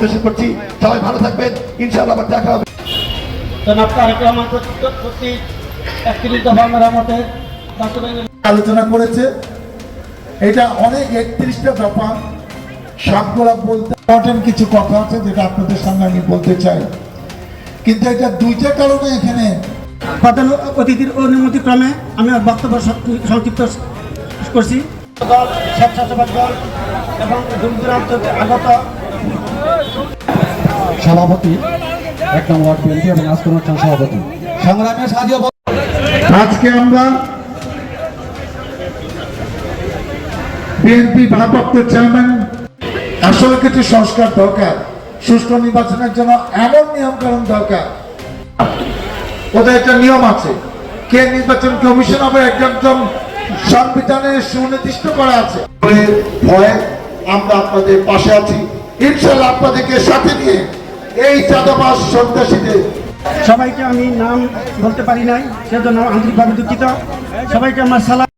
প্রত্যাশা করছি। সবাই ভালো থাকবেন, ইনশাআল্লাহ আবার দেখা হবে। আলোচনা করেছে, এটা অনেক 31টা দফা, সবগুলা বলতে ইম্পর্টেন্ট কিছু কথা আছে যেটা আপনাদের সামনে আমি বলতে চাই, কিন্তু এটা দুইটা কারণে এখানে প্রধান অতিথির অনুমতিক্রমে আমি আমার বক্তব্য সংক্ষিপ্ত করছি। দল স্বেচ্ছাসেবক দল এবং দূর-দূরান্ত আগত সভাপতি 1 নং ওয়ার্ড বিএনপি এবং আজকের অনুষ্ঠান সভাপতি সংগ্রামে সাজিয়ে আজকে আমরা বিএনপি ভারপ্রাপ্ত চেয়ারম্যান, আসলে কিছু সংস্কার দরকার, সুষ্ঠু নির্বাচনের জন্য এমন নিয়মকানুন দরকার। ওদের একটা নিয়ম আছে, কে নির্বাচন কমিশন হবে একজন সংবিধানে সুনির্দিষ্ট করা আছে। ভয়ে আমরা আপনাদের পাশে আছি, ইনশাআল্লাহ আপনাদেরকে সাথে নিয়ে এই চাঁদাবাজ সন্ত্রাসীদের। সবাইকে আমি নাম বলতে পারি নাই, সেজন্য আন্তরিকভাবে দুঃখিত। সবাইকে আমার সালাম।